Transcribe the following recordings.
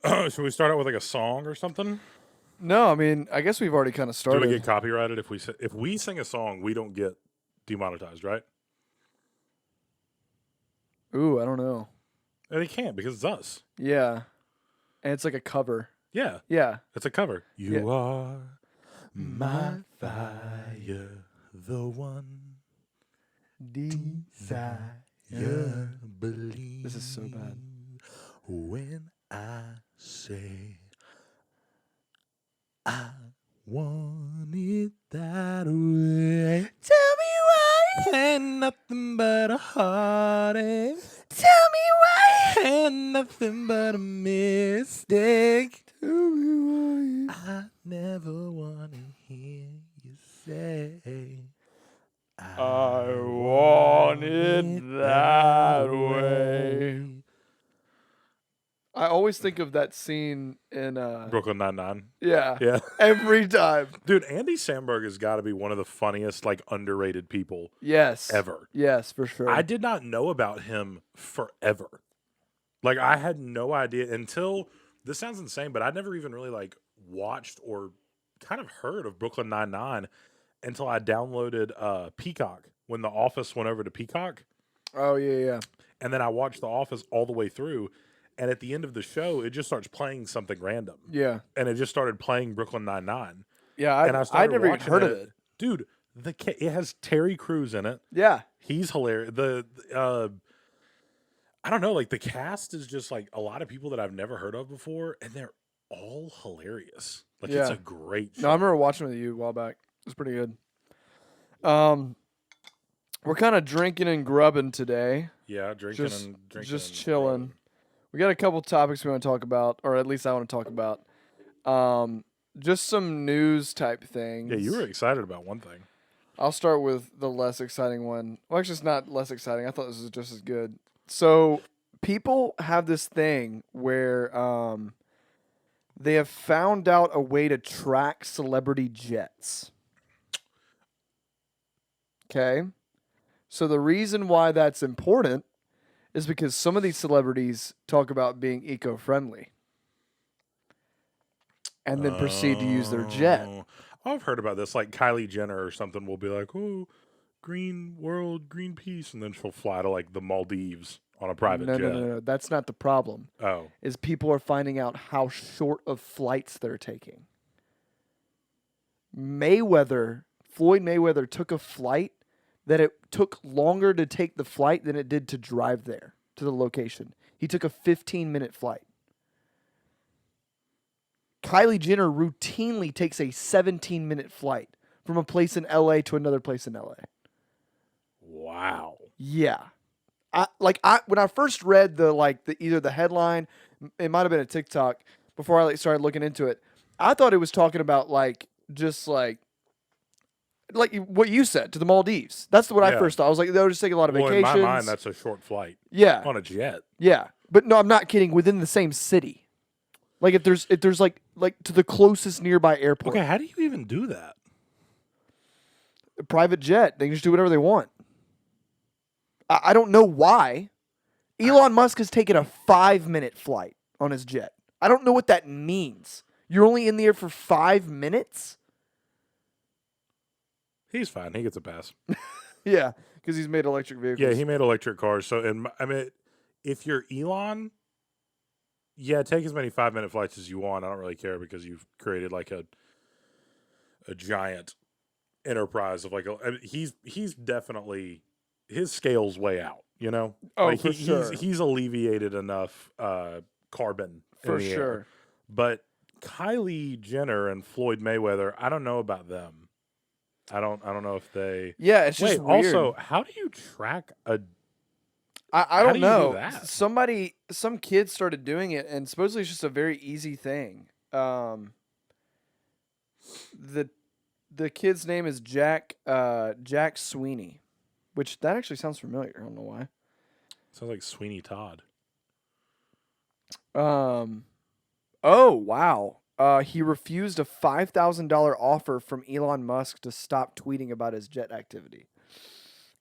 Should we start out with like a song or something? No, I mean, I guess we've already kind of Do we started. get copyrighted if we sing a song? We don't get demonetized, right? Ooh, I don't know. And they can't because it's us. Yeah. And it's like a cover. Yeah, Yeah. it's a cover. Yeah. You are my fire, the one Desire. believe. This is so bad. When I say I want it that way. Tell me why. Ain't nothing but a heartache. Tell me why. Ain't nothing but a mistake. Tell me why. I never want to hear you say I want it that way. I always think of that scene in Brooklyn Nine-Nine. yeah. Yeah. Every time. Dude, Andy Samberg has got to be one of the funniest, like, underrated people Yes. ever. Yes, for sure. I did not know about him forever. Like, I had no idea until, this sounds insane, but I'd never even really, like, watched or kind of heard of Brooklyn Nine-Nine until I downloaded Peacock when The Office went over to Peacock. Oh, yeah. And then I watched The Office all the way through. And at the end of the show, it just starts playing something random. Yeah. And it just started playing Brooklyn Nine-Nine. Yeah, And I I'd started never even watching heard of it. Dude, it has Terry Crews in it. Yeah. He's hilarious. I don't know, like the cast is just like a lot of people that I've never heard of before, and they're all hilarious. Like it's Yeah. a great show. No, I remember watching it with you a while back. It was pretty good. We're kind of drinking and grubbing today. Yeah, drinking and Just and chilling. We got a couple topics we want to talk about, or at least I want to talk about. Just some news type things. Yeah, you were excited about one thing. I'll start with the less exciting one. Well, actually, it's not less exciting. I thought this was just as good. So, people have this thing where they have found out a way to track celebrity jets. Okay? So, the reason why that's important is because some of these celebrities talk about being eco-friendly and then proceed to use their jet. Oh, I've heard about this. Like Kylie Jenner or something will be like, "Oh, green world, green peace," and then she'll fly to like the Maldives on a private jet. No. That's not the problem. Oh, Is people are finding out how short of flights they're taking. Floyd Mayweather took a flight that it took longer to take the flight than it did to drive there to the location. He took a 15-minute flight. Kylie Jenner routinely takes a 17-minute flight from a place in LA to another place in LA. wow. Yeah. When I first read either the headline, it might have been a TikTok before I started looking into it. I thought it was talking about just like what you said, to the Maldives. That's what I Yeah. first thought. I was like, they were just taking a lot of Well, vacations. in my mind, that's a short flight yeah, on a jet. yeah. But no, I'm not kidding. Within the same city, like if there's like to the closest nearby airport. Okay, how do you even do that? A private jet. They can just do whatever they want. I don't know why. Elon Musk has taken a 5-minute flight on his jet. I don't know what that means. You're only in the air for 5 minutes? He's fine. He gets a pass. Yeah, because he's made electric vehicles. Yeah, he made electric cars. So, if you're Elon, yeah, take as many 5-minute flights as you want. I don't really care because you've created like a giant enterprise of he's definitely, his scale's way out. You know, Oh, for sure. He's alleviated enough carbon in For the air. sure. But Kylie Jenner and Floyd Mayweather, I don't know about them. I don't know if they. Yeah, it's just Wait, weird. also, how do you track a? I how don't do you do know. that? Some kids started doing it, and supposedly it's just a very easy thing. The kid's name is Jack Sweeney, which that actually sounds familiar. I don't know why. Sounds like Sweeney Todd. Oh wow. He refused a $5,000 offer from Elon Musk to stop tweeting about his jet activity.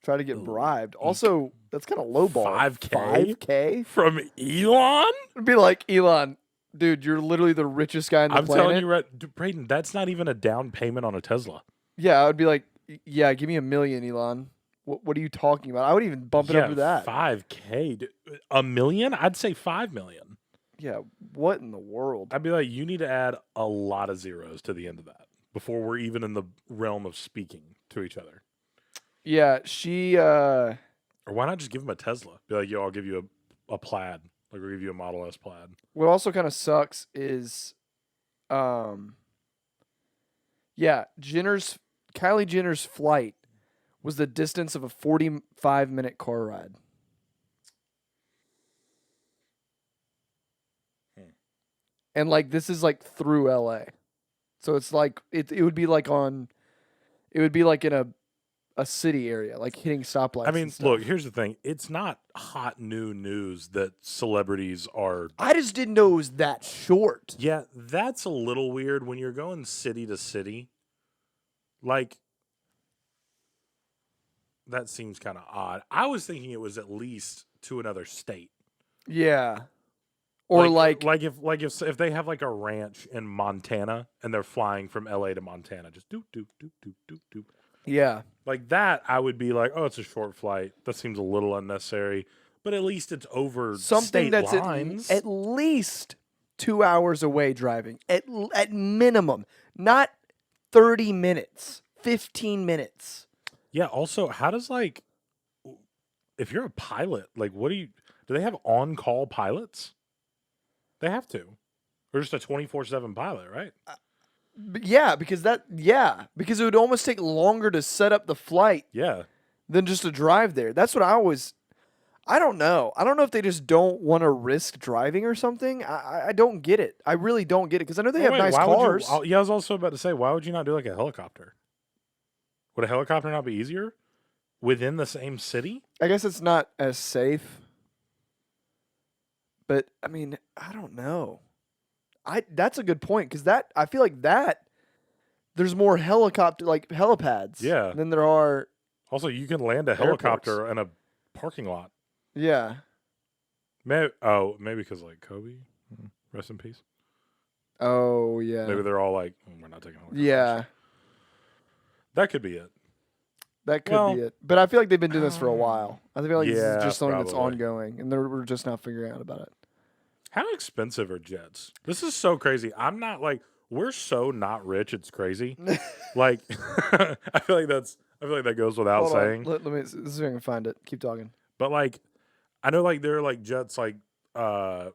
Try to get bribed. Also, that's kind of lowball. 5K? 5K? From Elon? It'd be like, Elon, Dude, you're literally the richest guy on the I'm planet. telling you, Brayden, that's not even a down payment on a Tesla. Yeah, I would be like, yeah, give me $1 million, Elon. What are you talking about? I would even bump it up Yeah, to that. 5K. $1 million? I'd say 5 million. Yeah, what in the world? I'd be like, you need to add a lot of zeros to the end of that before we're even in the realm of speaking to each other. Yeah, she. Or why not just give him a Tesla? Be like, yo, I'll give you a plaid. Like, we'll give you a Model S plaid. What also kind of sucks is, yeah, Kylie Jenner's flight was the distance of a 45-minute car ride. And like this is like through LA. So it's like it would be like in a city area, like hitting stoplights. I mean, and stuff. look, here's the thing. It's not hot new news that celebrities are. I just didn't know it was that short. Yeah, that's a little weird when you're going city to city. Like, that seems kind of odd. I was thinking it was at least to another state. Yeah. Or like if they have like a ranch in Montana and they're flying from LA to Montana, just doop doop doop doop doop doop. yeah. Like that, I would be like, oh, it's a short flight. That seems a little unnecessary. But at least it's over Something state that's lines. at least 2 hours away driving. At minimum. Not 30 minutes. 15 minutes. Yeah. Also, how does like, if you're a pilot, like, do they have on-call pilots? They have to. Or just a 24/7 pilot, right? Because it would almost take longer to set up the flight Yeah. than just to drive there. That's what I don't know. I don't know if they just don't want to risk driving or something. I don't get it. I really don't get it because I know they have Wait, nice why would cars. I was also about to say, why would you not do like a helicopter? Would a helicopter not be easier within the same city? I guess it's not as safe. But I mean, I don't know. That's a good point because I feel like there's more helipads. Yeah. Than there are. Also, you can land a helicopter in a parking lot. Yeah. Maybe because like Kobe, rest in peace. Oh yeah. Maybe they're all like, we're not taking helicopters. Yeah. That could be it. That could be it. But I feel like they've been doing this for a while. I feel like this is just something that's probably. ongoing, and we're just not figuring out about it. How expensive are jets? This is so crazy. I'm not like, we're so not rich. It's crazy. Like, I feel like that goes without Hold on. saying. Let me see if I can find it. Keep talking. But like, I know like there are like jets like okay,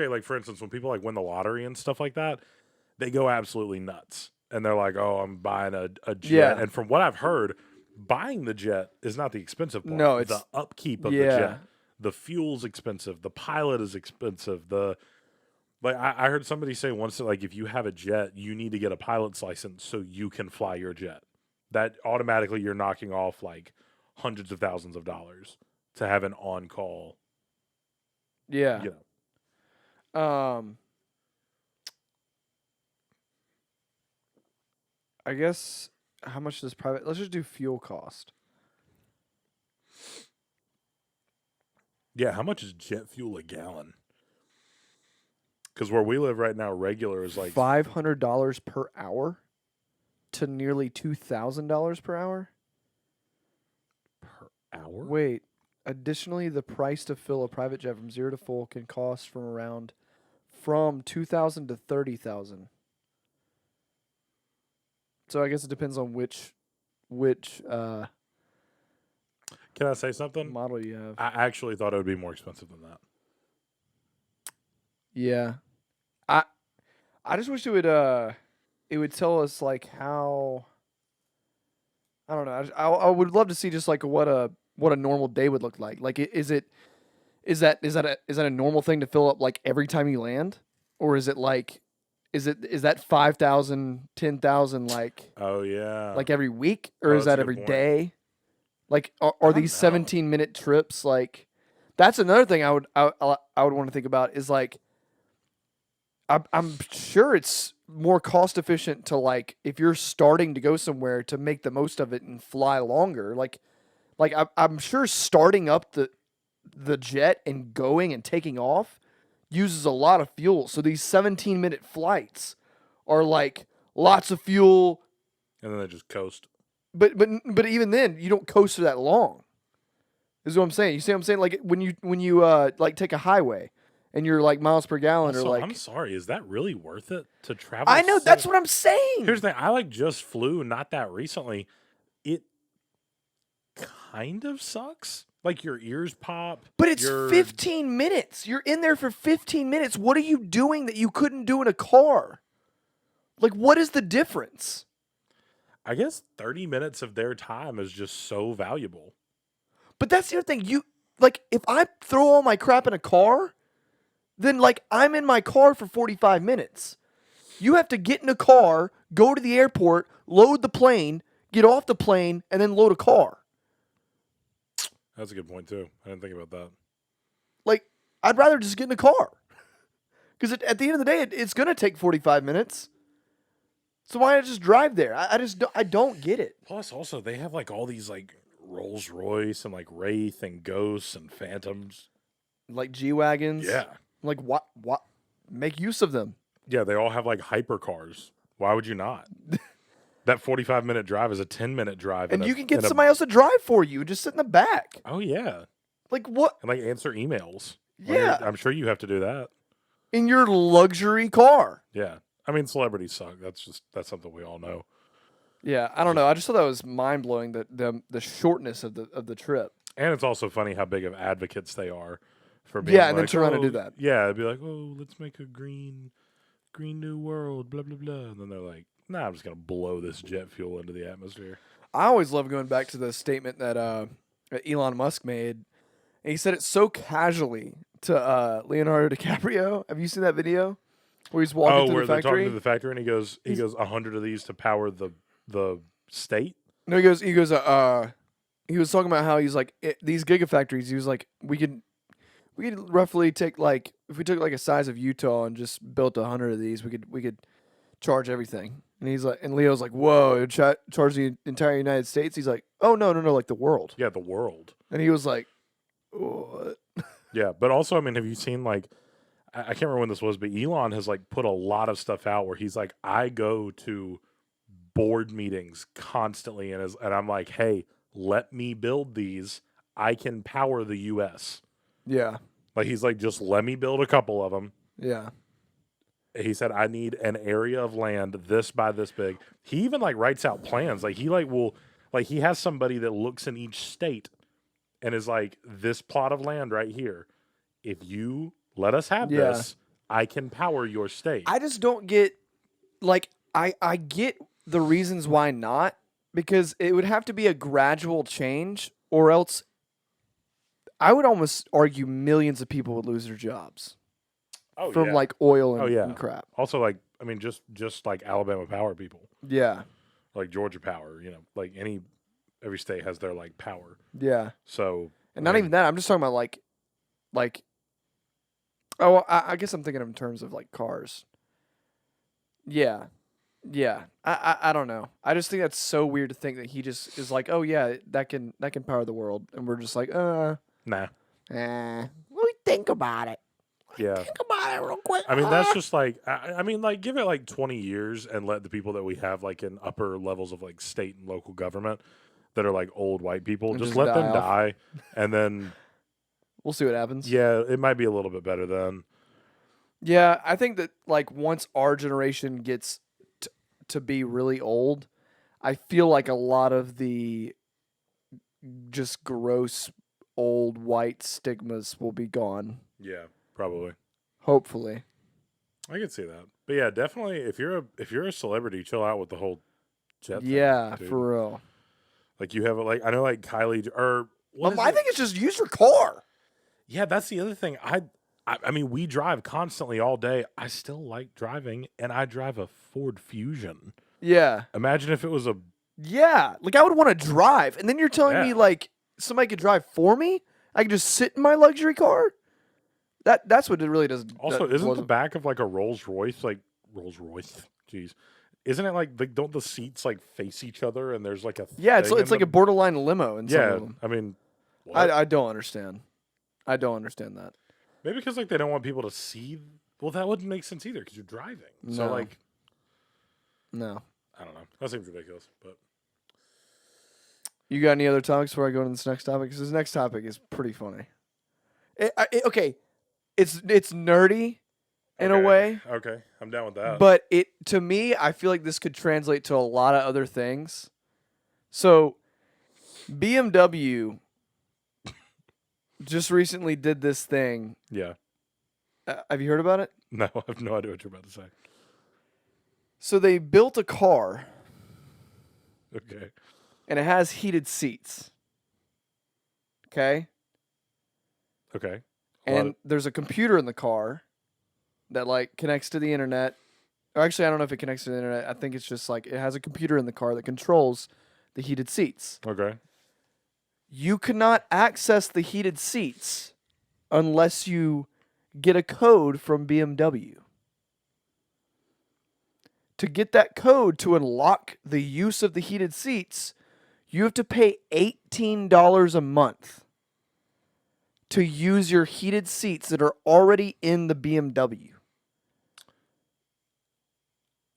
like for instance, when people like win the lottery and stuff like that, they go absolutely nuts. And they're like, oh, I'm buying a jet. Yeah. And from what I've heard, buying the jet is not the expensive part. No, it's the upkeep of the jet. The fuel's expensive. The pilot is expensive. I heard somebody say once that like if you have a jet, you need to get a pilot's license so you can fly your jet. That automatically you're knocking off like hundreds of thousands of dollars to have an on-call. Yeah. You know. I guess how much does private? Let's just do fuel cost. Yeah, how much is jet fuel a gallon? Because where we live right now, regular is like $500 per hour to nearly $2,000 per hour. per hour. Wait. Additionally, the price to fill a private jet from 0 to full can cost from $2,000 to $30,000. So I guess it depends on which Can I say something? model you have. I actually thought it would be more expensive than that. Yeah. I just wish it would tell us like how I don't know. I would love to see just like what a normal day would look like. Like is that a normal thing to fill up like every time you land, or is it like is that 5,000, 10,000 like Oh yeah. like every week, or is that's that a good every point. day? Like are don't these know. 17-minute trips like? That's another thing I would want to think about is like I'm sure it's more cost efficient to like if you're starting to go somewhere to make the most of it and fly longer. Like I'm sure starting up the jet and going and taking off, uses a lot of fuel. So these 17-minute flights are like lots of fuel, And then they just coast. but even then you don't coast for that long. Is what I'm saying. You see what I'm saying? Like when you like take a highway and you're like miles per gallon Also, or like I'm sorry, is that really worth it to travel? I know that's what I'm saying. Here's the thing, I like just flew not that recently. It kind of sucks. Like your ears pop. But it's 15 minutes. You're in there for 15 minutes. What are you doing that you couldn't do in a car? Like, what is the difference? I guess 30 minutes of their time is just so valuable. But that's the other thing. You like, if I throw all my crap in a car, then like I'm in my car for 45 minutes. You have to get in a car, go to the airport, load the plane, get off the plane, and then load a car. That's a good point too. I didn't think about that. Like, I'd rather just get in a car. Because at the end of the day, it's going to take 45 minutes. So why not just drive there? I don't get it. Plus, also, they have like all these like Rolls Royce and like Wraith and Ghosts and Phantoms. Like G-Wagons. Yeah. Like, what? Make use of them. Yeah, they all have like hypercars. Why would you not? That 45-minute drive is a 10-minute drive. And you can get somebody else to drive for you. Just sit in the back. Oh, yeah. Like, what? And like answer emails. Yeah. I'm sure you have to do that. In your luxury car. Yeah. I mean, celebrities suck. That's something we all know. Yeah, I don't know. I just thought that was mind blowing, the shortness of the trip. And it's also funny how big of advocates they are for being and then turn around and do that. Yeah, it'd be like, oh, let's make a green new world, blah, blah, blah. And then they're like, nah, I'm just going to blow this jet fuel into the atmosphere. I always love going back to the statement that Elon Musk made. And he said it so casually to Leonardo DiCaprio. Have you seen that video where he's walking through where the they're factory? talking to the factory and he goes 100 of these to power the state? No, he goes. He was talking about how he's like these gigafactories. He was like, we could roughly take like if we took like a size of Utah and just built 100 of these, we could charge everything. And he's like, and Leo's like, whoa, it charge the entire United States. He's like, oh no, like the world. Yeah, the world. And he was like, what? Yeah, but also, I mean, have you seen like I can't remember when this was, but Elon has like put a lot of stuff out where he's like, I go to board meetings constantly, and I'm like, hey, let me build these. I can power the U.S. Yeah. Like he's like, just let me build a couple of them. Yeah. He said, I need an area of land this by this big. He even like writes out plans. Like he like will like he has somebody that looks in each state and is like, this plot of land right here. If you let us have this, I can power your state. I just don't get like I get the reasons why not, because it would have to be a gradual change, or else I would almost argue millions of people would lose their jobs from like oil and crap. Also, like, I mean, just like Alabama Power people, Yeah. like Georgia Power, like every state has their like power. Yeah. So, And not even that. I'm just talking about like. Oh, I guess I'm thinking of in terms of like cars. Yeah. Yeah. I don't know. I just think that's so weird to think that he just is like, oh yeah, that can power the world, and we're just like, nah. Let me think about it. Yeah. Think about it real quick. I mean, that's just like, I mean, like, give it like 20 years and let the people that we have like in upper levels of like state and local government that are like old white people, And just just let them die off. die. And then, We'll see what happens. yeah, it might be a little bit better then. Yeah, I think that like once our generation gets to be really old, I feel like a lot of the just gross old white stigmas will be gone. Yeah, probably. Hopefully. I could see that. But yeah, definitely if you're a celebrity, chill out with the whole jet thing. Yeah, Dude. for real. Like you have like I know like Kylie or what is I it? think it's just use your car. Yeah, that's the other thing. I mean, we drive constantly all day. I still like driving, and I drive a Ford Fusion. Yeah. Imagine if it was a Yeah. Like I would want to drive, and then you're telling me Yeah. like somebody could drive for me? I could just sit in my luxury car? That's what it really does. Also, that isn't the wasn't- back of like a Rolls Royce like Rolls Royce? Jeez, isn't it like don't the seats like face each other and there's like a Yeah, it's thing it's in like a them? borderline limo in some yeah. of them. I mean, what? I don't understand. I don't understand that. Maybe because like they don't want people to see. Well, that wouldn't make sense either because you're driving. So No. like, No. I don't know. That seems ridiculous. But You got any other topics before I go to this next topic? Because this next topic is pretty funny. Okay, it's nerdy in a okay. way, Okay, I'm down with that. but to me, I feel like this could translate to a lot of other things. So, BMW just recently did this thing. Yeah. Have you heard about it? No, I have no idea what you're about to say. So they built a car Okay. and it has heated seats. Okay? Okay. And there's a computer in the car that like connects to the internet. Or actually, I don't know if it connects to the internet. I think it's just like it has a computer in the car that controls the heated seats. Okay. You cannot access the heated seats unless you get a code from BMW. To get that code to unlock the use of the heated seats, you have to pay $18 a month to use your heated seats that are already in the BMW.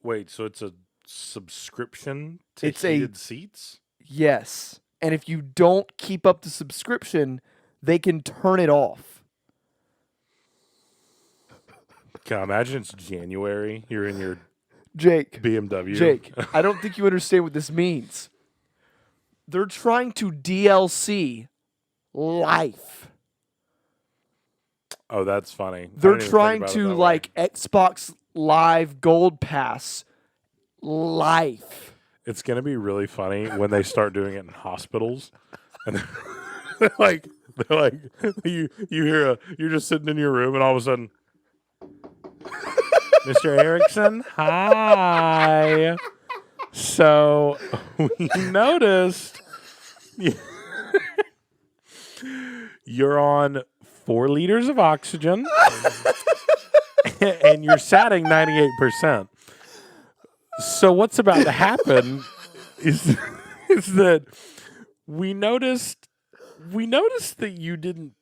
Wait, so it's a subscription to It's heated seats? Yes. And if you don't keep up the subscription, they can turn it off. Can I imagine it's January? You're in your Jake, BMW. I don't think you understand what this means. They're trying to DLC life. Oh, that's funny. I They're didn't even think trying about it to that way. like Xbox Live Gold Pass life. It's gonna be really funny when they start doing it in hospitals, and they're like you hear you're just sitting in your room, and all of a sudden, Mr. Erickson, hi. So we noticed you're on 4 liters of oxygen, and you're satting 98%. So what's about to happen is that we noticed that you didn't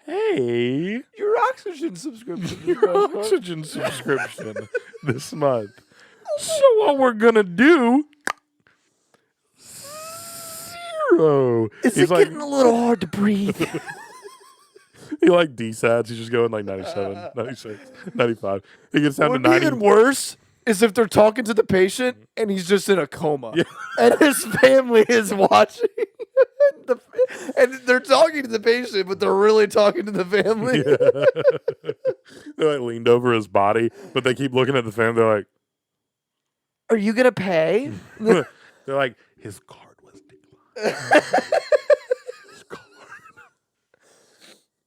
pay Your oxygen subscription. your oxygen subscription this month. So what we're gonna do? 0. Is He's it like, getting a little hard to breathe? he like desats. He's just going like 97, 96, 95. He gets down to What would be 90. even worse is if they're talking to the patient and he's just in a coma and his family is watching. And they're talking to the patient, but they're really talking to the family. They're like leaned over his body, but they keep looking at the family. They're like, Are you going to pay? they're like, his card was declined. His card.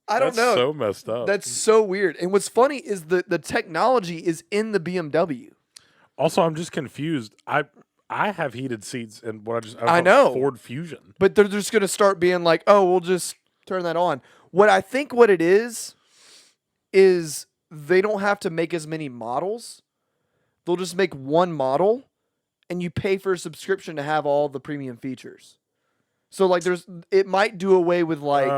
I don't That's know. so messed up. That's so weird. And what's funny is the technology is in the BMW. Also, I'm just confused. I have heated seats, and I know. Ford Fusion. But they're just going to start being like, oh, we'll just turn that on. What I think what it is they don't have to make as many models. They'll just make one model, and you pay for a subscription to have all the premium features. So like it might do away with like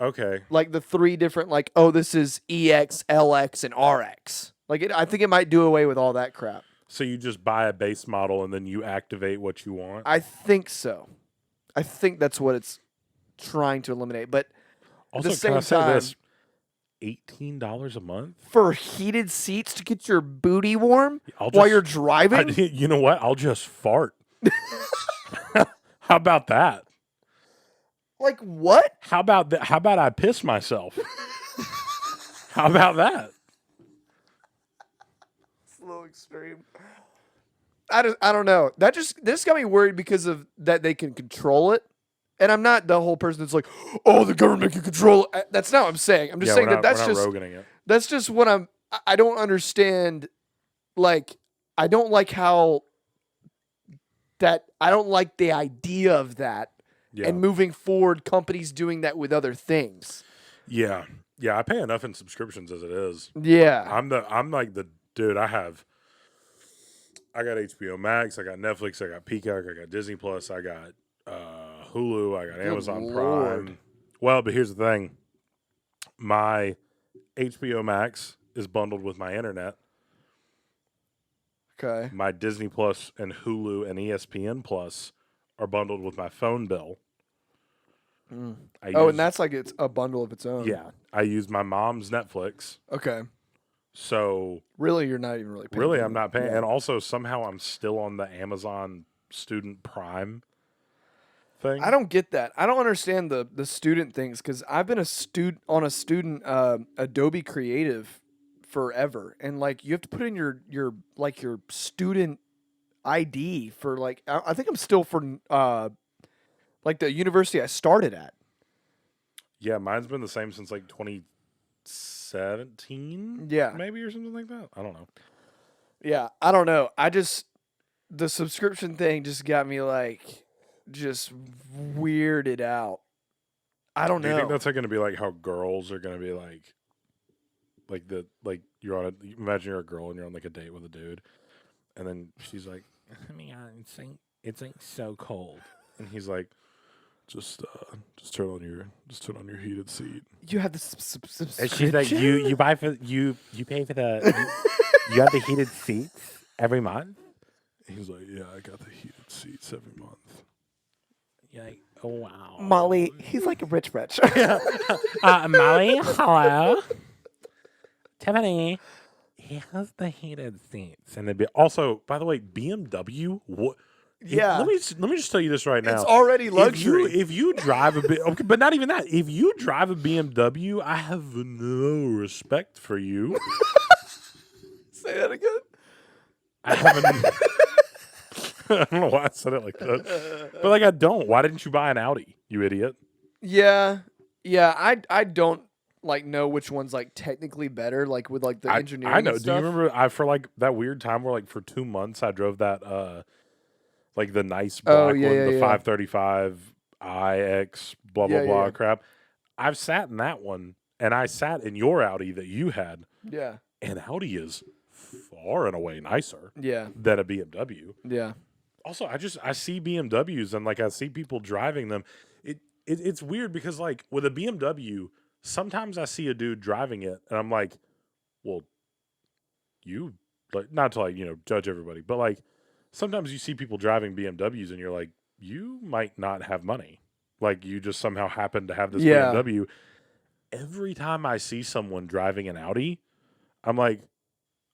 Okay. like the 3 different like, oh, this is EX, LX, and RX. Like I think it might do away with all that crap. So you just buy a base model and then you activate what you want. I think so. I think that's what it's trying to eliminate. But Also, at the same can I say time, this? $18 a month for heated seats to get your booty warm I'll while just- you're driving? You know what? I'll just fart. How about that? Like what? How about that? How about I piss myself? How about that? It's a little extreme. I don't know. This got me worried because of that they can control it. And I'm not the whole person that's like, oh, the government can control it. That's not what I'm saying. I'm just saying that's we're not just roganing it. that's just what I don't understand. Like, I don't like how that I don't like the idea of that. Yeah. And moving forward, companies doing that with other things. Yeah. I pay enough in subscriptions as it is. Yeah. I'm like the dude. I got HBO Max, I got Netflix, I got Peacock, I got Disney Plus, I got Hulu, I got Amazon Lord. Prime. Well, but here's the thing. my HBO Max is bundled with my internet. Okay. My Disney Plus and Hulu and ESPN Plus are bundled with my phone bill. I Oh, use, and that's like it's a bundle of its own. yeah, I use my mom's Netflix. Okay. So Really, you're not even really paying. really, for I'm it. not paying. Yeah. And also, somehow, I'm still on the Amazon Student Prime thing. I don't get that. I don't understand the student things because I've been a student Adobe Creative forever, and like you have to put in your like your student ID for like I think I'm still for like the university I started at. Yeah, mine's been the same since like 2017, Yeah. maybe, or something like that. I don't know. Yeah, I don't know. The subscription thing just got me like just weirded out. I don't Do you know. think that's like going to be like how girls are going to be like you're on a imagine you're a girl and you're on like a date with a dude, and then she's like, "Oh my god, it's like so cold," and he's like, "Just turn on your heated seat." You have the And she's like, you buy for you pay for the you have the heated seats every month. He's like, "Yeah, I got the heated seats every month." You're like, oh wow. Molly, he's like a rich. Molly, hello. Tiffany, he has the heated seats. And they'd be also, by the way, BMW. What? Yeah. Let me just tell you this right now. It's already luxury. If you drive a bit, okay, but not even that. If you drive a BMW, I have no respect for you. Say that again. I haven't. I don't know why I said it like that, but like I don't. Why didn't you buy an Audi, you idiot? Yeah. I don't like know which one's like technically better, like with like the engineering. I know. And Do you stuff. remember? For like that weird time where like for 2 months I drove that like the nice black one, the 535 iX, blah blah blah Yeah. crap. I've sat in that one, and I sat in your Audi that you had, Yeah. and Audi is far and away nicer Yeah. than a BMW. Yeah. Also, I see BMWs and like I see people driving them. It's weird because like with a BMW, sometimes I see a dude driving it, and I'm like, well, you like not to like judge everybody, but like sometimes you see people driving BMWs, and you're like, you might not have money. Like you just somehow happen to have this Yeah. BMW. Every time I see someone driving an Audi, I'm like,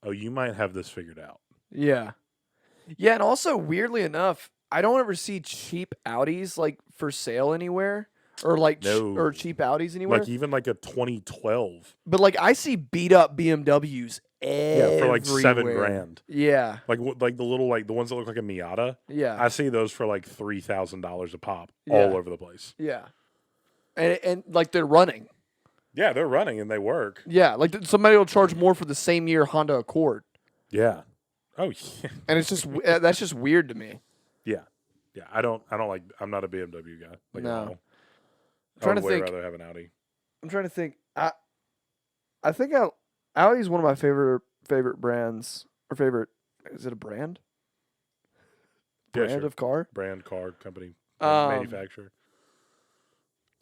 oh, you might have this figured out. Yeah. Yeah, and also weirdly enough, I don't ever see cheap Audis like for sale anywhere, or like No. or cheap Audis anywhere. Like even like a 2012, But like I see beat up BMWs everywhere. yeah, for like $7,000. Yeah. Like the little like the ones that look like a Miata. Yeah. I see those for like $3,000 a pop Yeah. all over the place. Yeah. And like they're running. Yeah, they're running and they work. Yeah, like somebody will charge more for the same year Honda Accord, Yeah. Oh yeah. and it's just that's just weird to me. Yeah. Yeah. I don't like. I'm not a BMW guy. Like No. at all. I Trying would to way think- rather have an Audi. I'm trying to think. I think Audi is one of my favorite brands or favorite. Is it a brand? Yeah, Brand sure. of car. Brand, car, company, Um, manufacturer.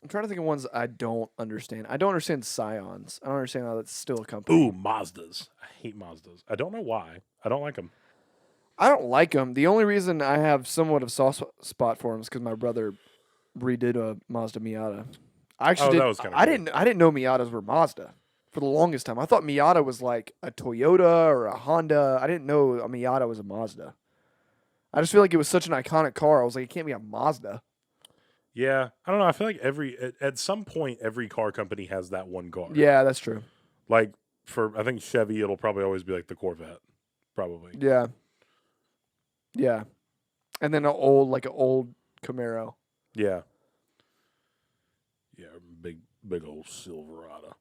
I'm trying to think of ones I don't understand. I don't understand Scions. I don't understand how that's still a company. Ooh, Mazdas. I hate Mazdas. I don't know why. I don't like them. I don't like them. The only reason I have somewhat of soft spot for them is because my brother redid a Mazda Miata. I actually that was kinda I cool. didn't know Miatas were Mazda for the longest time. I thought Miata was like a Toyota or a Honda. I didn't know a Miata was a Mazda. I just feel like it was such an iconic car. I was like, it can't be a Mazda. Yeah, I don't know. I feel like at some point every car company has that one car. Yeah, that's true. Like for I think Chevy, it'll probably always be like the Corvette, probably. Yeah. Yeah. And then an old Camaro. Yeah. Yeah, big old Silverado.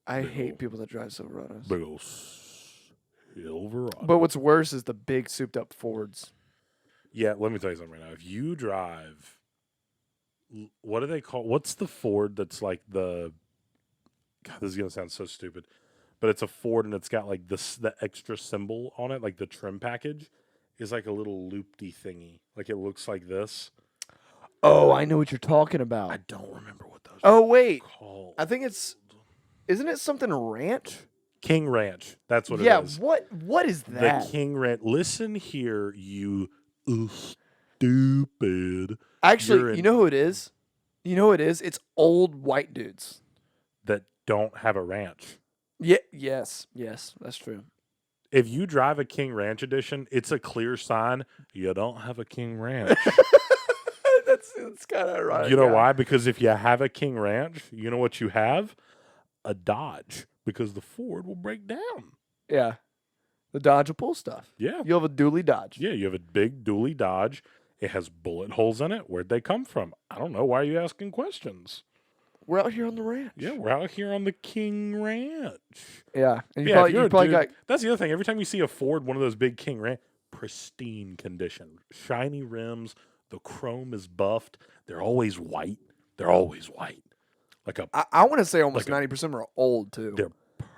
I Big hate ol'- people that drive Silverados. Big old Silverado. But what's worse is the big souped up Fords. Yeah, let me tell you something right now. If you drive, what do they call? What's the Ford that's like the? God, this is gonna sound so stupid, but it's a Ford and it's got like the extra symbol on it, like the trim package, is like a little loopty thingy. Like it looks like this. Oh, I know what you're talking about. I don't remember what those. Oh are wait, called. I think it's Isn't it something ranch? King Ranch. That's what Yeah. it is. What is The that? King Ranch. Listen here, you stupid. Actually, You're you know who it is? You know who it is? It's old white dudes. that don't have a ranch. Yeah. Yes. That's true. If you drive a King Ranch edition, it's a clear sign you don't have a King Ranch. That's kind of ironic. You know why? Because if you have a King Ranch, you know what you have? A Dodge. Because the Ford will break down. Yeah. The Dodge will pull stuff. Yeah. You have a dually Dodge. Yeah, you have a big dually Dodge. It has bullet holes in it. Where'd they come from? I don't know. Why are you asking questions? We're out here on the ranch. Yeah, we're out here on the King Ranch. Yeah. And Yeah, if you you're a probably dude- got that's the other thing. Every time you see a Ford, one of those big King Ranch, pristine condition, shiny rims, the chrome is buffed. They're always white. Like a I want to say almost like 90% are old too. they're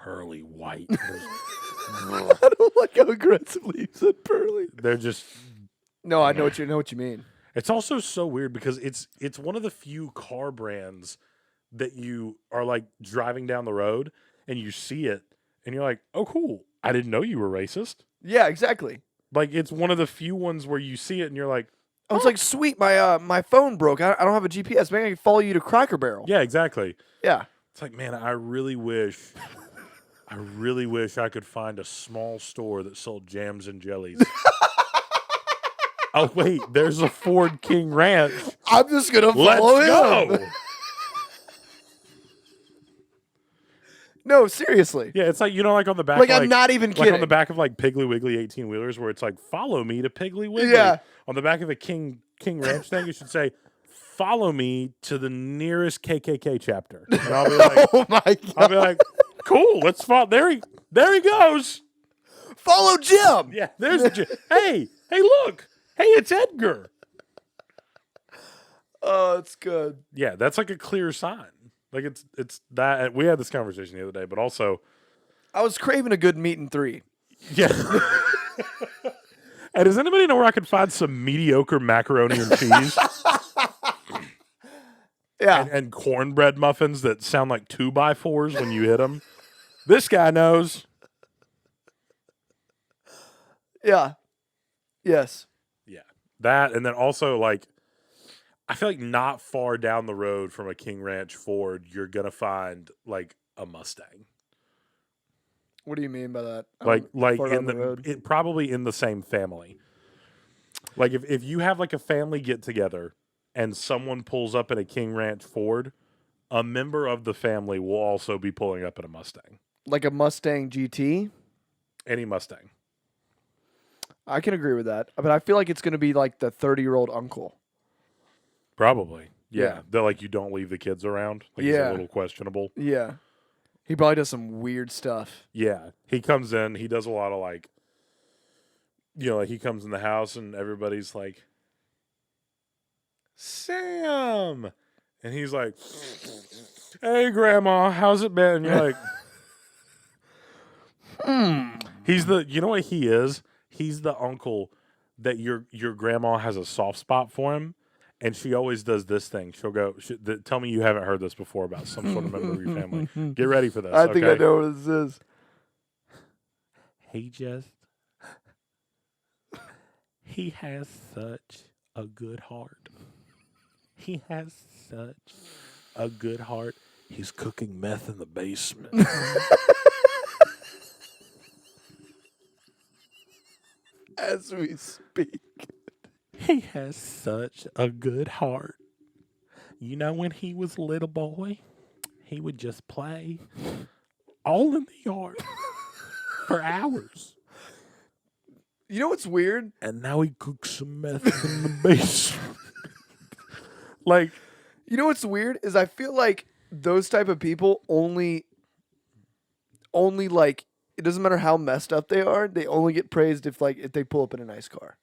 pearly white. I don't like how aggressively you said pearly. They're just. No, I know what you mean. It's also so weird because it's one of the few car brands that you are like driving down the road and you see it and you're like, oh, cool. I didn't know you were racist. Yeah, exactly. Like, it's one of the few ones where you see it and you're like, I was like, sweet, my phone broke. I don't have a GPS. Maybe I can follow you to Cracker Barrel. yeah, exactly. Yeah. It's like, man, I really wish I could find a small store that sold jams and jellies. Oh, wait, there's a Ford King Ranch. I'm just gonna Let's follow him. go. No, seriously. Yeah, it's like, like on the back. Like, I'm not even Like kidding. on the back of like Piggly Wiggly 18-wheelers where it's like, follow me to Piggly Wiggly. Yeah. On the back of a King Ranch thing, you should say, follow me to the nearest KKK chapter. And I'll be like, Oh my god. I'll be like, cool, let's follow. There he goes. Follow Jim. Yeah, there's hey, look. Hey, it's Edgar. Oh, it's good. Yeah, that's like a clear sign. Like it's that we had this conversation the other day, but also I was craving a good meat and three. yeah. And does anybody know where I could find some mediocre macaroni and cheese Yeah. and cornbread muffins that sound like 2x4s when you hit them? This guy knows. Yeah. Yes. Yeah, that, and then also like, I feel like not far down the road from a King Ranch Ford, you're gonna find like a Mustang. What do you mean by that? Like far in down the road? probably in the same family. Like if you have like a family get together and someone pulls up in a King Ranch Ford, a member of the family will also be pulling up in a Mustang. Like a Mustang GT? Any Mustang. I can agree with that. But I feel like it's going to be like the 30-year-old uncle. Probably. Yeah. Yeah. That like you don't leave the kids around. Like it's Yeah. a little questionable. Yeah. He probably does some weird stuff. Yeah. He comes in, he does a lot of like, like he comes in the house and everybody's like, Sam. And he's like, hey, Grandma, how's it been? And you're like, He's the, you know what he is? He's the uncle that your grandma has a soft spot for him. And she always does this thing. She'll go, tell me you haven't heard this before about some sort of member of your family. Get ready for this. I think I okay? know what this is. He has such a good heart. He has such a good heart. He's cooking meth in the basement. As we speak. He has such a good heart. You know, when he was a little boy, he would just play all in the yard for hours. You know what's weird? And now he cooks some meth in the basement. Like, You know what's weird is I feel like those type of people only like it doesn't matter how messed up they are, they only get praised if they pull up in a nice car.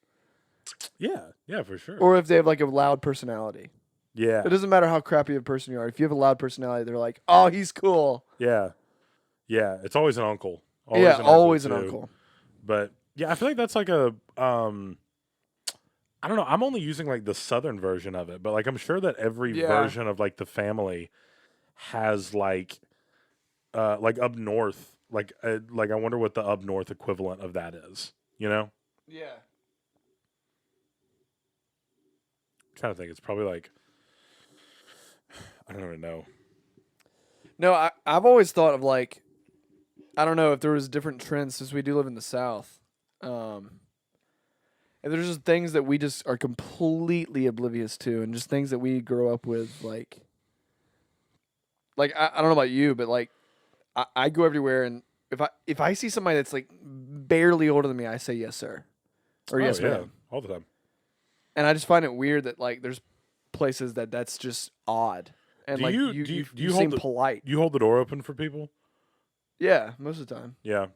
yeah, for sure. Or if they have like a loud personality. Yeah, It doesn't matter how crappy of a person you are. If you have a loud personality, they're like, "Oh, he's cool." yeah. It's always an uncle. Always an too. uncle. But yeah, I feel like that's like a I don't know. I'm only using like the southern version of it, but like I'm sure that every Yeah. version of like the family has like like up north. Like I wonder what the up north equivalent of that is. You know, Yeah. I'm trying to think. It's probably like I don't even know. No, I've always thought of like, I don't know if there was different trends since we do live in the South. And there's just things that we just are completely oblivious to, and just things that we grow up with, like I don't know about you, but like I go everywhere, and if I see somebody that's like barely older than me, I say yes sir, or yes yeah, ma'am, all the time. and I just find it weird that like there's places that's just odd, and Do like you- you do you- you, do you hold seem the- polite. You hold the door open for people. Yeah, most of the time, Yeah,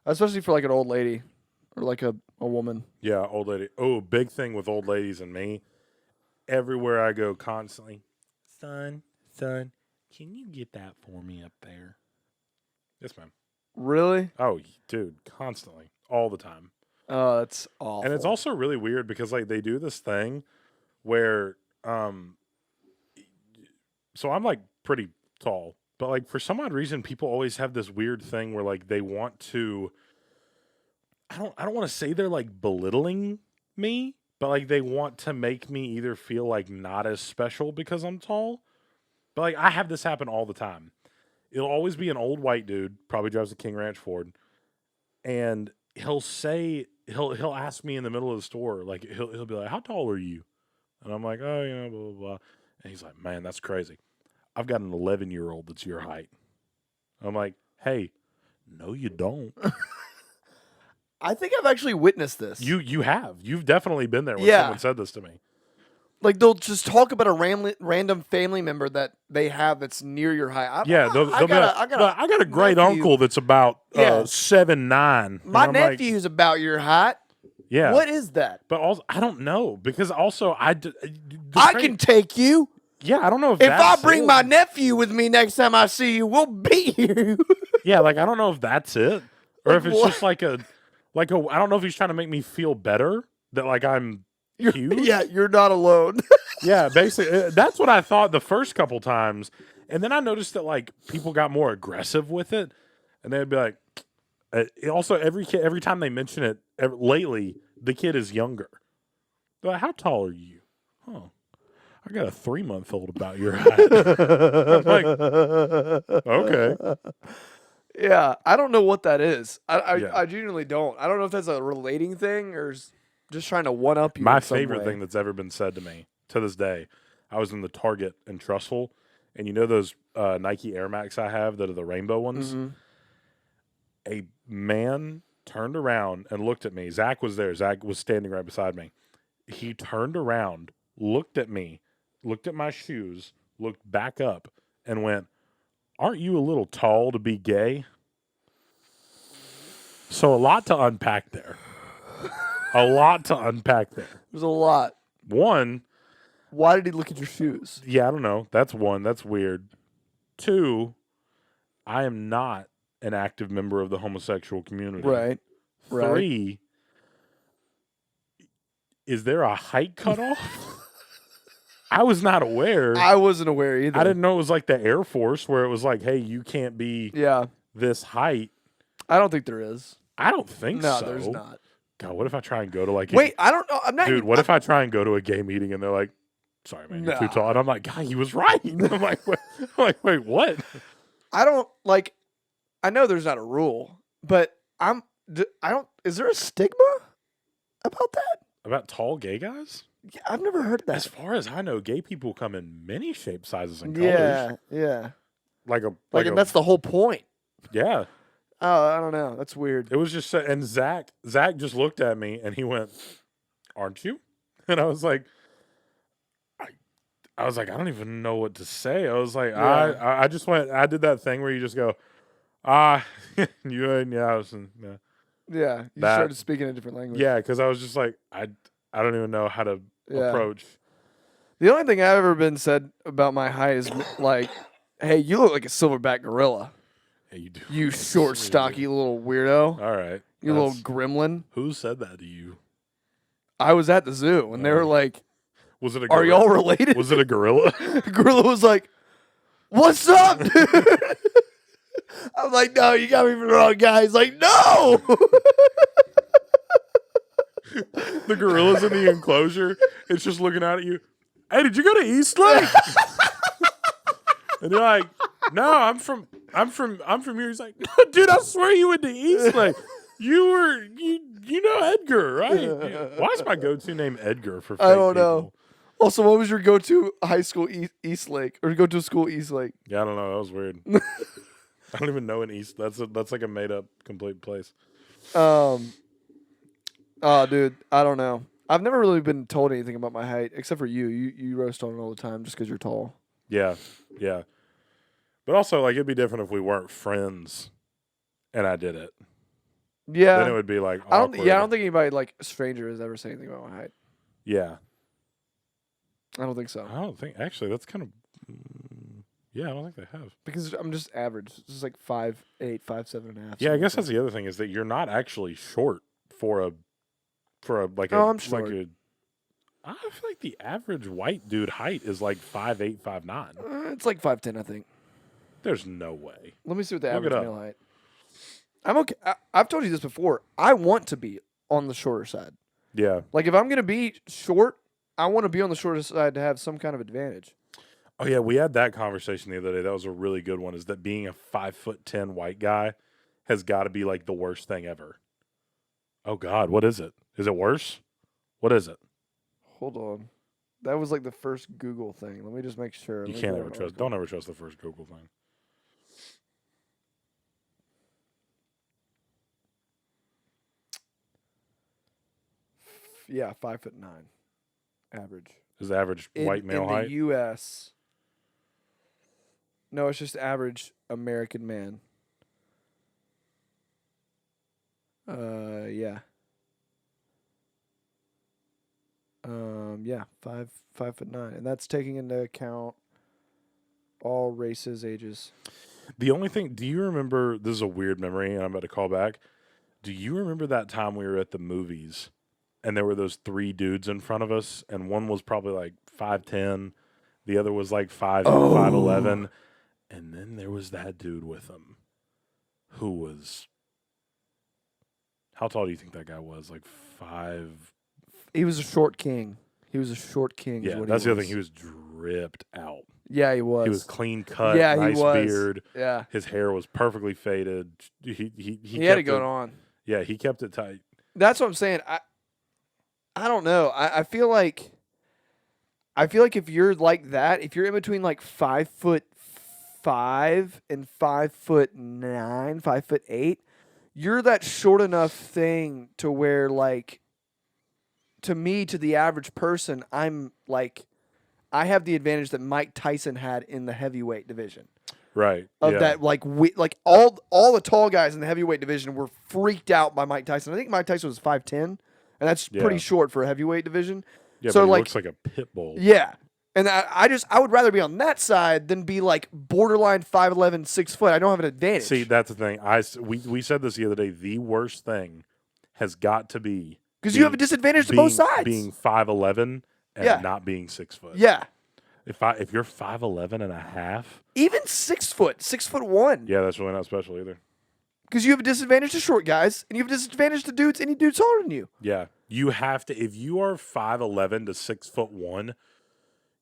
especially for like an old lady or like a woman. yeah, old lady. Oh, big thing with old ladies and me. Everywhere I go, constantly, son, can you get that for me up there? Yes, ma'am. Really? Oh, dude, constantly, all the time. Oh, that's awful. And it's also really weird because like they do this thing where so I'm like pretty tall, but like for some odd reason people always have this weird thing where like they want to I don't want to say they're like belittling me, but like they want to make me either feel like not as special because I'm tall. But like I have this happen all the time. It'll always be an old white dude, probably drives a King Ranch Ford, and he'll ask me in the middle of the store, like he'll be like, "How tall are you?" And I'm like, "Oh, you know, blah blah blah." And he's like, "Man, that's crazy. I've got an 11-year-old that's your height." I'm like, "Hey, no, you don't. I think I've actually witnessed this. You have. You've definitely been there when Yeah. someone said this to me." Like they'll just talk about a random family member that they have that's near your height. Yeah, they'll be like, I got a great nephew. uncle that's about Yeah. 7'9". My And I'm like, nephew's about your height. yeah. What is that? But also, I don't know because also I can take you. Yeah, I don't know if If I that's bring it. my nephew with me next time I see you, we'll beat you. Yeah, like I don't know if that's it or Like if it's what? just like a I don't know if he's trying to make me feel better that like I'm huge. Yeah, you're not alone. Yeah, basically that's what I thought the first couple times, and then I noticed that like people got more aggressive with it, and they'd be like, also every time they mention it lately, the kid is younger. They're like, "How tall are you?" "Oh, I got a 3-month-old about your height." I'm like, okay. Yeah, I don't know what that is. Yeah. I genuinely don't. I don't know if that's a relating thing or just trying to one up you. My in some favorite way. thing that's ever been said to me to this day, I was in the Target in Trussville, and you know those Nike Air Max I have that are the rainbow ones? Mhm. A man turned around and looked at me. Zach was there. Zach was standing right beside me. He turned around, looked at me, looked at my shoes, looked back up, and went, "Aren't you a little tall to be gay?" So a lot to unpack there. A lot to unpack there. There's a lot. One, Why did he look at your shoes? yeah, I don't know. That's one. That's weird. Two, I am not an active member of the homosexual community. Right. Right. Three, is there a height cutoff? I was not aware. I wasn't aware either. I didn't know it was like the Air Force where it was like, hey, you can't be Yeah. this height. I don't think there is. I don't think No, so. there's not. God, what if I try and go to like Wait, I don't know. I'm not. dude, even- what if I try and go to a gay meeting and they're like, sorry, man, you're too Nah. tall. And I'm like, God, he was right. I'm like, wait, what? I don't like. I know there's not a rule, but I don't. Is there a stigma about that? About tall gay guys? Yeah, I've never heard As that. far as I know, gay people come in many shapes, sizes, and colors. Yeah, yeah. Like a Like, and that's the whole point. yeah. Oh, I don't know. That's weird. It was just and Zach just looked at me and he went, "Aren't you?" And I was like, I was like, I don't even know what to say. I was like, Yeah. I just went. I did that thing where you just go, you and yeah, I was yeah, Yeah, you That- started speaking a different language. yeah, because I was just like, I don't even know how to Yeah. approach. The only thing I've ever been said about my height is like, "Hey, you look like a silverback gorilla. Hey, you do. You short, stocky little weirdo. All right. You little That's- gremlin." Who said that to you? I was at the zoo and they were like, Was it a? "Are gorilla? y'all related?" Was it a gorilla? The gorilla was like, "What's up, dude?" I'm like, no, you got me wrong, guys. Like, no. The gorilla's in the enclosure. It's just looking out at you. Hey, did you go to Eastlake? And you're like, no, I'm from here. He's like, no, dude, I swear you went to Eastlake. You know Edgar, right? Why is my go-to name Edgar for fake I don't people? know. Also, what was your go-to high school Eastlake or go to school Eastlake? Yeah, I don't know. That was weird. I don't even know an East. That's like a made-up complete place. Oh, dude, I don't know. I've never really been told anything about my height except for you. You roast on it all the time just because you're tall. Yeah, yeah. But also, like, it'd be different if we weren't friends, and I did it. Yeah, Then it would be like I awkward. don't. Yeah, I don't think anybody like a stranger has ever said anything about my height. Yeah, I don't think so I don't think actually that's kind of. Yeah, I don't think they have. because I'm just average. Just like 5'8", 5'7.5". Yeah, I guess that's the other thing is that you're not actually short for a like a Oh, I'm short. like a. I feel like the average white dude height is like 5'8", 5'9". It's like 5'10", I think. There's no way. Let me see what the Look it average up. male height. I'm okay. I've told you this before. I want to be on the shorter side. Yeah. Like if I'm gonna be short, I want to be on the shorter side to have some kind of advantage. Oh yeah, we had that conversation the other day. That was a really good one. Is that being a 5'10" white guy has got to be like the worst thing ever? Oh God, what is it? Is it worse? What is it? Hold on. That was like the first Google thing. Let me just make sure. You Let me can't go ever on trust. article. Don't ever trust the first Google thing. Yeah, 5'9", average. Is the average white male in height? the U.S. No, it's just average American man. Yeah. Yeah, 5'9", and that's taking into account all races, ages. The only thing, do you remember? This is a weird memory, and I'm about to call back. Do you remember that time we were at the movies, and there were those three dudes in front of us, and one was probably like 5'10", the other was like 5'11", and then there was that dude with him, who was. How tall do you think that guy was? Like 5. He was a short king. He was a short king. Yeah, is what that's he the other was. thing. He was dripped out. Yeah, he was. He was clean cut, Yeah, nice he was. beard. Yeah, His hair was perfectly faded. He had it kept going on. Yeah, he kept it tight. That's what I'm saying. I don't know. I feel like if you're like that, if you're in between like 5'5" and 5'9", 5'8", you're that short enough thing to where like to me, to the average person, I'm like I have the advantage that Mike Tyson had in the heavyweight division. Right. Of yeah. that, like all the tall guys in the heavyweight division were freaked out by Mike Tyson. I think Mike Tyson was 5'10", and that's pretty Yeah. short for a heavyweight division. Yeah, so but he like, looks like a pit bull. yeah, and I would rather be on that side than be like borderline 5'11", 6 foot. I don't have an advantage. See, that's the thing. We said this the other day. The worst thing has got to be because you have a disadvantage to both sides. Being 5'11" and Yeah. not being 6 foot. Yeah, If you're 5'11" and a half, even 6 foot, 6'1". yeah, that's really not special either. Because you have a disadvantage to short guys, and you have a disadvantage to dudes, any dudes taller than you. Yeah, you have to. If you are 5'11" to 6'1",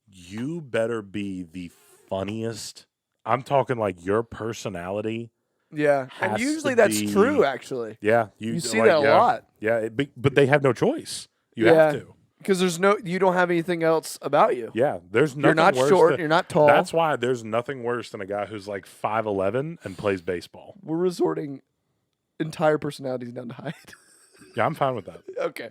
you better be the funniest. I'm talking like your personality. Yeah, and Has usually to that's be- true. Actually, Yeah, you see that a lot. Yeah, but they have no choice. You have to. because you don't have anything else about you. Yeah, there's nothing You're not worse short. than- You're not tall. That's why there's nothing worse than a guy who's like 5'11" and plays baseball. We're resorting entire personalities down to height. Yeah, I'm fine with that. Okay.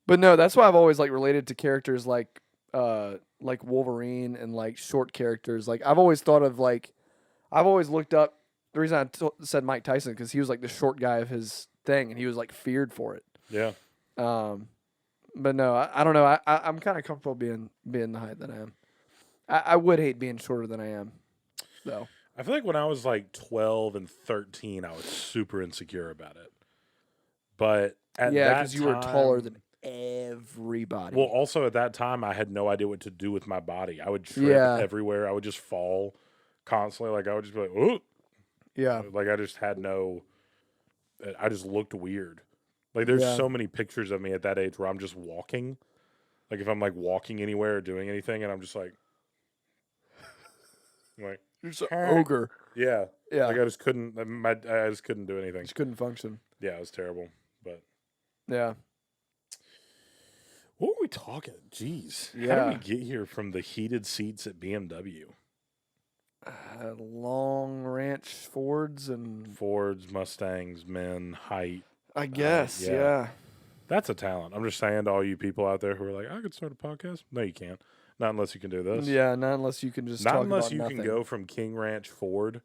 But no, that's why I've always like related to characters like Wolverine and like short characters. Like I've always thought of like I've always looked up. The reason I said Mike Tyson because he was like the short guy of his thing, and he was like feared for it. Yeah. But no, I don't know. I'm kind of comfortable being the height that I am. I would hate being shorter than I am, though. I feel like when I was like 12 and 13, I was super insecure about it. But at Yeah, that because you were time- taller than everybody. Well, also at that time, I had no idea what to do with my body. I would trip Yeah. everywhere. I would just fall constantly. Like I would just be like, "Ooh," Yeah. like I just had no. I just looked weird. Like there's Yeah. so many pictures of me at that age where I'm just walking. Like if I'm like walking anywhere or doing anything, and I'm just like, You're just an "Hey." ogre. Yeah. Yeah. Like I just couldn't. I just couldn't do anything. Just couldn't function. Yeah, it was terrible. But Yeah. what were we talking? Jeez. How Yeah. did we get here from the heated seats at BMW? Long ranch Fords and Fords, Mustangs, men, height. I guess, yeah. yeah. That's a talent. I'm just saying to all you people out there who are like, I could start a podcast. No, you can't. Not unless you can do this. Yeah, not unless you can just Not talk unless about you nothing. can go from King Ranch Ford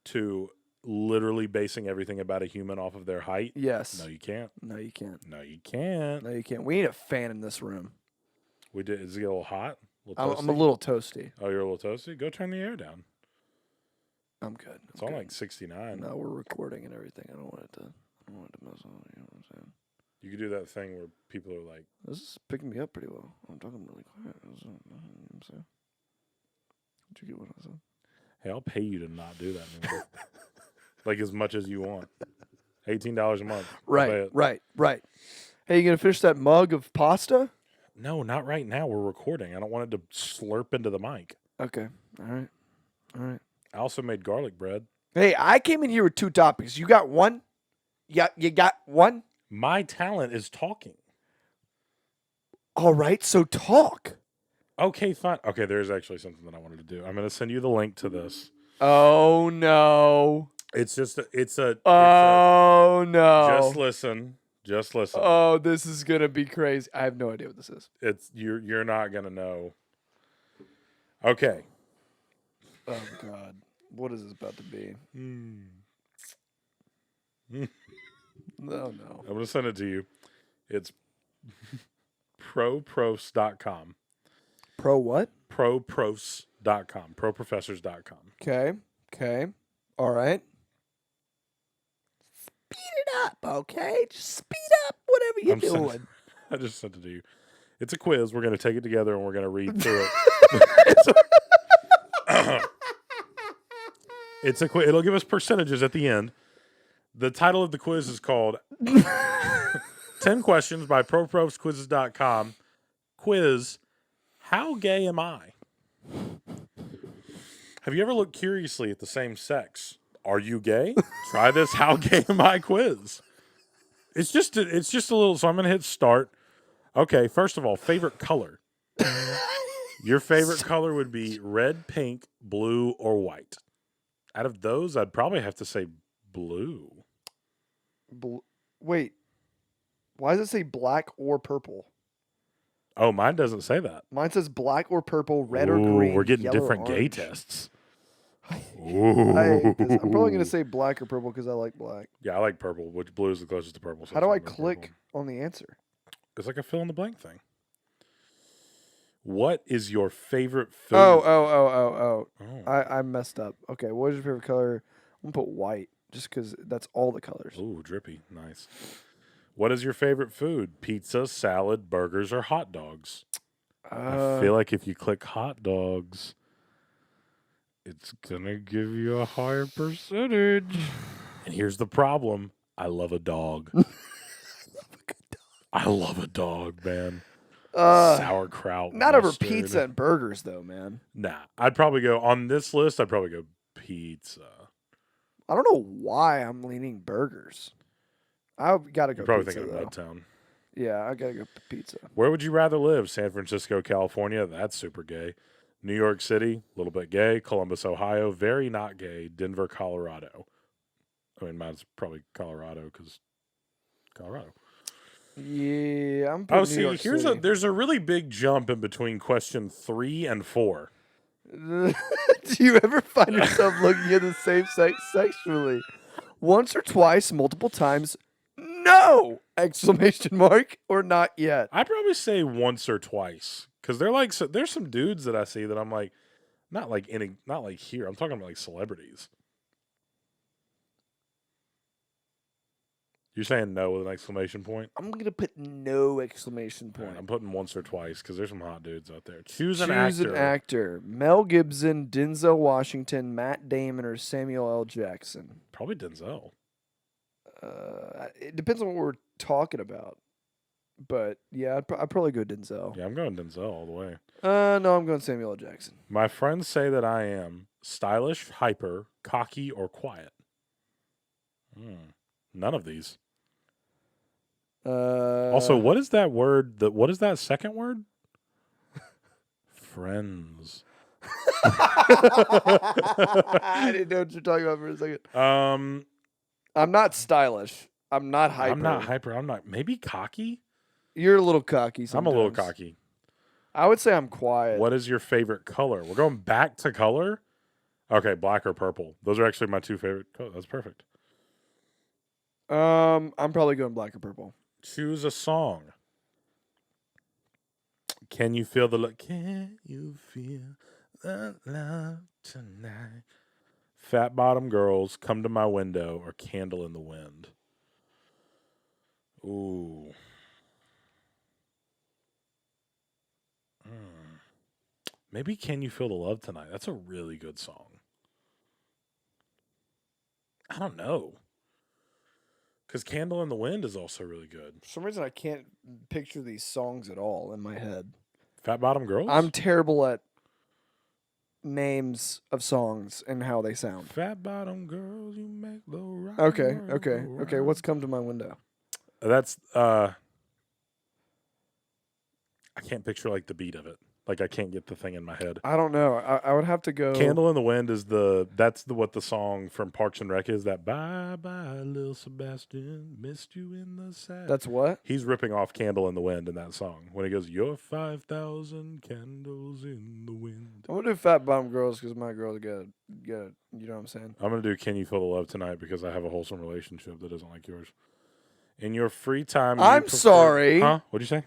to literally basing everything about a human off of their height. Yes. No, you can't. No, you can't. No, you can't. No, you can't. We need a fan in this room. We did. Is it a little hot? A little I'm a little toasty. Oh, you're a little toasty? Go turn the air down. I'm good. It's on like 69. No, we're recording and everything. I don't want it to mess up. You know what I'm saying? You could do that thing where people are like, This is picking me up pretty well. I'm talking really quiet. You know what I'm saying? Did you get what I said? hey, I'll pay you to not do that anymore. Like as much as you want. $18 a month. I'll pay it. Right. Hey, you gonna finish that mug of pasta? No, not right now. We're recording. I don't want it to slurp into the mic. Okay. All right. I also made garlic bread. Hey, I came in here with 2 topics. You got one? Yeah, you got one? My talent is talking. All right, so talk. Okay, fine. Okay, there's actually something that I wanted to do. I'm going to send you the link to this. Oh no. It's just no. Just listen. Just listen. Oh, this is gonna be crazy. I have no idea what this is. It's you're not going to know. Okay. Oh God. What is this about to be? No. I'm going to send it to you. It's propros.com. Pro what? Propros.com. Proprofessors.com. Okay. All right. Speed it up, okay? Just speed up whatever you're doing. I just sent it to you. It's a quiz. We're going to take it together and we're going to read through it. It's a quiz. It'll give us percentages at the end. The title of the quiz is called 10 Questions by ProProsQuizzes.com. Quiz, how gay am I? Have you ever looked curiously at the same sex? Are you gay? Try this how gay am I quiz. It's just a little, so I'm going to hit start. Okay, first of all, favorite color. Your favorite color would be red, pink, blue, or white. Out of those, I'd probably have to say blue. Wait. Why does it say black or purple? Oh, mine doesn't say that. Mine says black or purple, red or Ooh, green. we're getting yellow or different gay orange. tests. Ooh. I hate this. I'm probably going to say black or purple because I like black. Yeah, I like purple, which blue is the closest to purple. So How do I I'm going click purple. on the answer? It's like a fill in the blank thing. What is your favorite food? Oh. I messed up. Okay, what is your favorite color? I'm going to put white just because that's all the colors. Ooh, drippy. Nice. What is your favorite food? Pizza, salad, burgers, or hot dogs? I feel like if you click hot dogs, it's going to give you a higher percentage. And here's the problem. I love a dog. I love a dog, man. Sauerkraut. Not over mustard. pizza and burgers, though, man. Nah. I'd probably go, on this list, I'd probably go pizza. I don't know why I'm leaning burgers. I've got to go You're probably pizza, thinking though. of Mudtown. Yeah, I got to go pizza. Where would you rather live? San Francisco, California? That's super gay. New York City? A little bit gay. Columbus, Ohio? Very not gay. Denver, Colorado. I mean, mine's probably Colorado because Colorado. Yeah, I'm Oh, putting see, New York City. there's a really big jump in between question 3 and 4. Do you ever find yourself looking at the same sex sexually? Once or twice, multiple times? No! Exclamation mark or not yet. I'd probably say once or twice because there's some dudes that I see that I'm like, not like here. I'm talking about like celebrities. You're saying no with an exclamation point? I'm gonna put no exclamation All right, point. I'm putting once or twice because there's some hot dudes out there. Choose an Choose actor. an actor: Mel Gibson, Denzel Washington, Matt Damon, or Samuel L. Jackson. Probably Denzel. It depends on what we're talking about, but yeah, I'd probably go Denzel. Yeah, I'm going Denzel all the way. No, I'm going Samuel L. Jackson. My friends say that I am stylish, hyper, cocky, or quiet. None of these. Also, what is that word? What is that second word? Friends. I didn't know what you're talking about for a second. I'm not stylish. I'm not hyper. I'm not hyper. I'm not. Maybe cocky. You're a little cocky. Sometimes. I'm a little cocky. I would say I'm quiet. What is your favorite color? We're going back to color. Okay, black or purple. Those are actually my two favorite colors. That's perfect. I'm probably going black or purple. Choose a song. Can you feel the love? Can you feel the love tonight? Fat Bottom Girls, Come to My Window, or Candle in the Wind? Ooh. Maybe Can You Feel the Love Tonight? That's a really good song. I don't know. Because Candle in the Wind is also really good. For some reason, I can't picture these songs at all in my head. Fat Bottom Girls? I'm terrible at names of songs and how they sound. Fat Bottom Girls, you make the right Okay. world go What's round. come to my window? That's, I can't picture, like, the beat of it. Like, I can't get the thing in my head. I don't know. I would have to go. Candle in the Wind is what the song from Parks and Rec is. That bye bye, Lil Sebastian, missed you in the sad. That's what? He's ripping off Candle in the Wind in that song when he goes, "You're 5,000 candles in the wind." I'm gonna do Fat Bottom Girls because my girl got. You know what I'm saying? I'm gonna do "Can You Feel the Love Tonight" because I have a wholesome relationship that isn't like yours. In your free time, I'm sorry. Huh? What'd you say?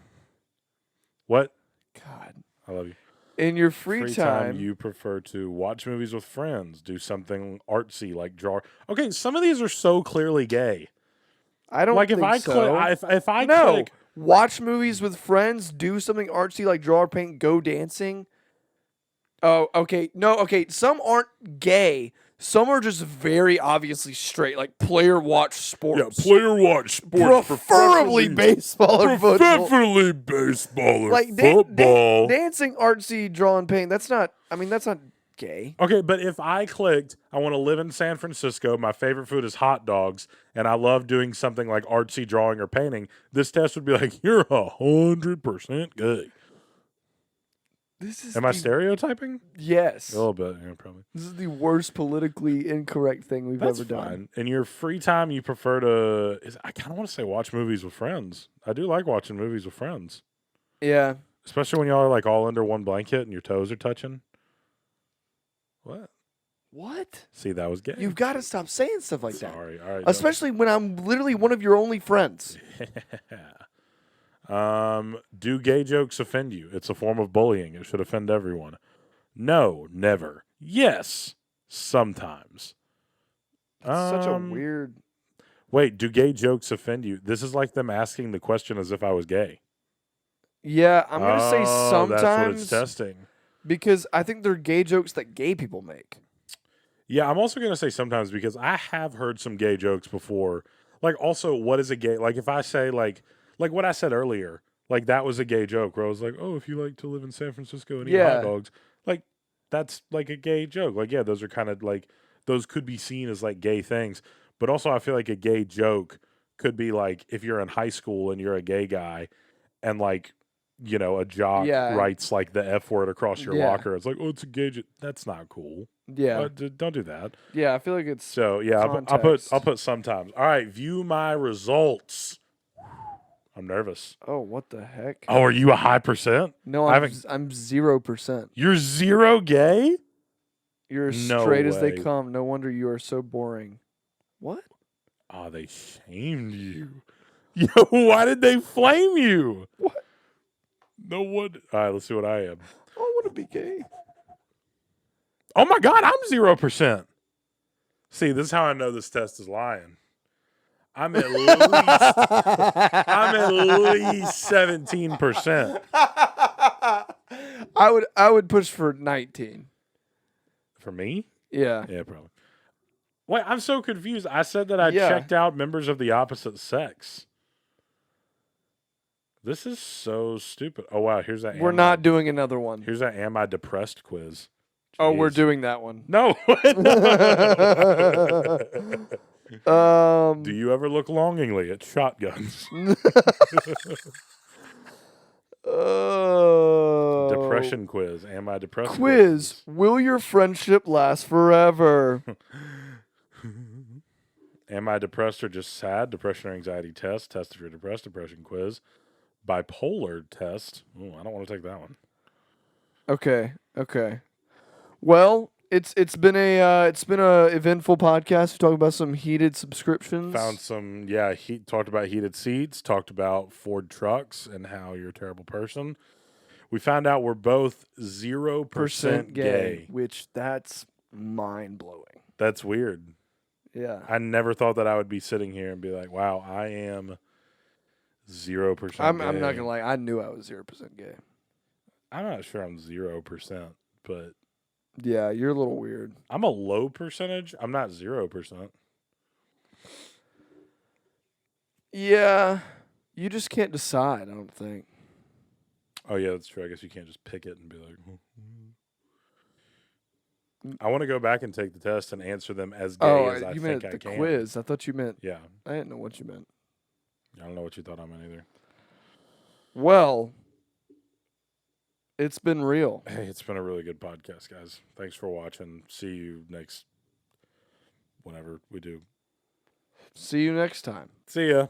What? God. I love you. In your free time, you prefer to watch movies with friends, do something artsy like draw. Okay, some of these are so clearly gay. I don't Like think if I so. click, if I No. click, Watch movies with friends, do something artsy like draw or paint, go dancing. Oh, okay. No, okay. Some aren't gay. Some are just very obviously straight, like player watch sports. player watch sports, Preferably baseball or football. preferably baseball or Like football. dancing, artsy, draw and paint. That's not. I mean, that's not gay. Okay, but if I clicked, I want to live in San Francisco. My favorite food is hot dogs, and I love doing something like artsy drawing or painting. This test would be like, you're 100% gay. This is. Am I stereotyping? Yes. A little bit, yeah, probably. This is the worst politically incorrect thing we've That's ever done. fine. In your free time, you prefer to? I kind of want to say watch movies with friends. I do like watching movies with friends, Yeah. especially when y'all are like all under one blanket and your toes are touching. What? What? See, that was gay. You've got to stop saying stuff like that. Sorry. All right. Especially when I'm literally one of your only friends. Do gay jokes offend you? It's a form of bullying. It should offend everyone. No, never. Yes, sometimes. It's such a weird. Wait, do gay jokes offend you? This is like them asking the question as if I was gay. Yeah, I'm going to say sometimes. That's what it's testing. Because I think they're gay jokes that gay people make. Yeah, I'm also going to say sometimes because I have heard some gay jokes before. Like, also, what is a gay? Like, if I say, like what I said earlier, like, that was a gay joke where I was like, oh, if you like to live in San Francisco and eat hot dogs, like, that's, like, a gay joke. Like, yeah, those are kind of, like, those could be seen as, like, gay things. But also, I feel like a gay joke could be, like, if you're in high school and you're a gay guy and, like, you know, a jock writes, like, the F word across your locker. It's like, oh, it's a gay joke. That's not cool. Yeah. Don't do that. Yeah, I feel like it's So, yeah, I'll put sometimes. All right, view my results. I'm nervous. Oh, what the heck? Oh, are you a high percent? No, I'm 0%. You're zero gay? You're as No straight as they way. come. No wonder you are so boring. What? Oh, they shamed you. Yo, why did they flame you? What? No one. All right, let's see what I am. I want to be gay. Oh my God, I'm 0%. See, this is how I know this test is lying. I'm at least 17%. I would push for 19. For me? Yeah. Yeah, probably. Wait, I'm so confused. I said that I Yeah. checked out members of the opposite sex. This is so stupid. Oh wow, here's that. We're not doing another one. Here's that. Am I depressed quiz? Oh, we're Jeez. doing that one. No. Do you ever look longingly at shotguns? Depression quiz. Am I depressed? Quiz. Will your friendship last forever? Am I depressed or just sad? Depression or anxiety test. Test if you're depressed. Depression quiz. Bipolar test. Ooh, I don't want to take that one. Okay. Well, it's been a eventful podcast. We talked about some heated subscriptions. Found some, talked about heated seats, talked about Ford trucks and how you're a terrible person. We found out we're both 0% gay. Which that's mind blowing. That's weird. Yeah. I never thought that I would be sitting here and be like, wow, I am 0% I'm gay. not gonna lie, I knew I was 0% gay. I'm not sure I'm 0%, but Yeah, you're a little weird. I'm a low percentage. I'm not 0%. Yeah. You just can't decide, I don't think. Oh, yeah, that's true. I guess you can't just pick it and be like, I want to go back and take the test and answer them as gay as I you think meant I the can. quiz. I thought you meant. Yeah. I didn't know what you meant. I don't know what you thought I meant either. Well, it's been real. Hey, it's been a really good podcast, guys. Thanks for watching. See you next, whenever we do. See you next time. See ya.